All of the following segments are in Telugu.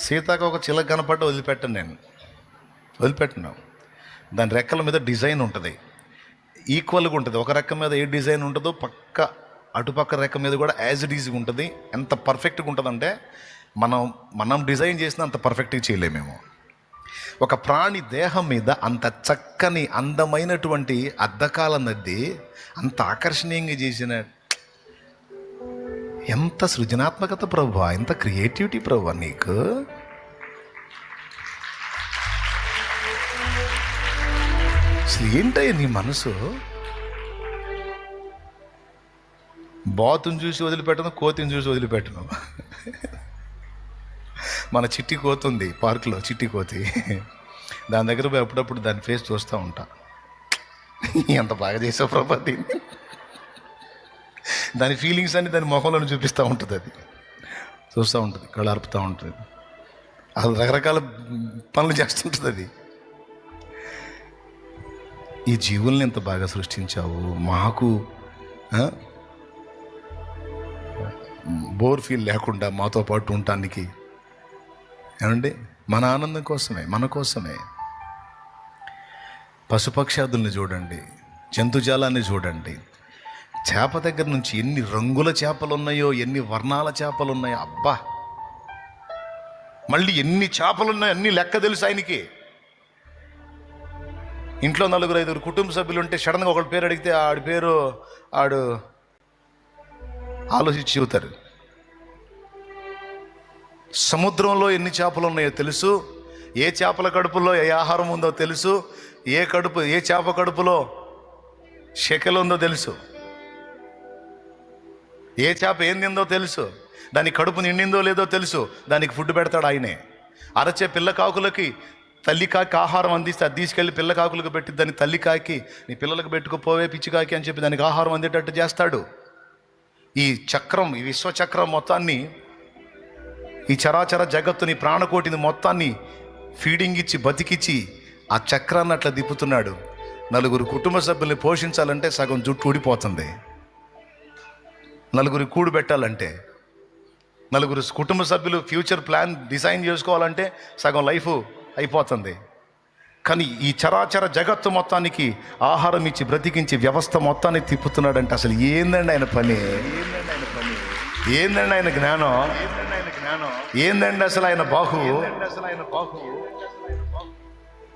సీతాకు ఒక చిలక కనపడ్డ వదిలిపెట్టను. దాని రెక్కల మీద డిజైన్ ఉంటుంది, ఈక్వల్గా ఉంటుంది. ఒక రెక్క మీద ఏ డిజైన్ ఉంటుందో అటుపక్క రెక్క మీద కూడా యాజ్ ఇట్ ఈజ్గా ఉంటుంది. ఎంత పర్ఫెక్ట్గా ఉంటుందంటే మనం డిజైన్ చేసిన అంత పర్ఫెక్ట్గా చేయలేమేమో. ఒక ప్రాణి దేహం మీద అంత చక్కని అందమైనటువంటి అద్దకాల నద్ది అంత ఆకర్షణీయంగా చేసిన ఎంత సృజనాత్మకత ప్రభువా, ఎంత క్రియేటివిటీ ప్రభువా నీకు. అసలు ఏంటయ్యా నీ మనసు? బాతుని చూసి వదిలిపెట్టను, కోతిని చూసి వదిలిపెట్టను. మన చిట్టి కోతి ఉంది పార్కులో, చిట్టి కోతి. దాని దగ్గర పోయి అప్పుడప్పుడు దాని ఫేస్ చూస్తూ ఉంటా. ఎంత బాగా చేసావు ప్రభా దీన్ని. దాని ఫీలింగ్స్ అన్ని దాని మొహంలో చూపిస్తూ ఉంటుంది. అది చూస్తూ ఉంటుంది, కళ్ళు అరుపుతూ ఉంటుంది, అది రకరకాల పనులు చేస్తుంటుంది. అది ఈ జీవుల్ని ఎంత బాగా సృష్టించావు. మాకు బోర్ ఫీల్ లేకుండా మాతో పాటు ఉండటానికి ఏమండి, మన ఆనందం కోసమే, మన కోసమే. పశుపక్షాదుల్ని చూడండి, జంతుజాలాన్ని చూడండి. చేప దగ్గర నుంచి ఎన్ని రంగుల చేపలు ఉన్నాయో, ఎన్ని వర్ణాల చేపలు ఉన్నాయో. అబ్బా, మళ్ళీ ఎన్ని చేపలు ఉన్నాయో అన్ని లెక్క తెలుసు ఆయనకి. ఇంట్లో 4-5 కుటుంబ సభ్యులు ఉంటే సడన్గా ఒకటి పేరు అడిగితే ఆడు ఆలోచించి చెబుతారు. సముద్రంలో ఎన్ని చేపలు ఉన్నాయో తెలుసు, ఏ చేపల కడుపులో ఏ ఆహారం ఉందో తెలుసు, ఏ చేప కడుపులో శకెలు ఉందో తెలుసు, ఏ చేప ఏం తిందో తెలుసు, దాని కడుపు నిండిందో లేదో తెలుసు. దానికి ఫుడ్ పెడతాడు ఆయనే. అరచే పిల్ల కాకులకి తల్లి కాకి ఆహారం అందిస్తే అది తీసుకెళ్ళి పిల్ల కాకులకు పెట్టి దాన్ని తల్లి కాకి నీ పిల్లలకు పెట్టుకుపోవే పిచ్చికాకి అని చెప్పి దానికి ఆహారం అందేటట్టు చేస్తాడు. ఈ చక్రం, ఈ విశ్వచక్రం మొత్తాన్ని, ఈ చరాచర జగత్తుని, ప్రాణకోటిని మొత్తాన్ని ఫీడింగ్ ఇచ్చి బతికిచ్చి ఆ చక్రాన్ని అట్లా దిప్పుతున్నాడు. 4 కుటుంబ సభ్యుల్ని పోషించాలంటే సగం జుట్టు ఊడిపోతుంది. 4 కూడు పెట్టాలంటే, 4 కుటుంబ సభ్యులు ఫ్యూచర్ ప్లాన్ డిజైన్ చేసుకోవాలంటే సగం లైఫ్ అయిపోతుంది. కానీ ఈ చరాచర జగత్తు మొత్తానికి ఆహారం ఇచ్చి బ్రతికించి వ్యవస్థ మొత్తాన్ని తిప్పుతున్నాడంటే అసలు ఏందండి ఆయన పని? ఏందండి ఆయన జ్ఞానం? ఏందండి అసలు ఆయన బాహు?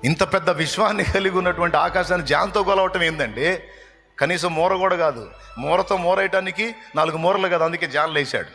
ఇంత పెద్ద విశ్వాన్ని కలిగి ఉన్నటువంటి ఆకాశాన్ని జాన్తో కొలవటం ఏందండి? కనీసం మూర కూడా కాదు. మూరతో మూరేయటానికి 4 మూరలు కదా, అందుకే జాన్లు వేసాడు.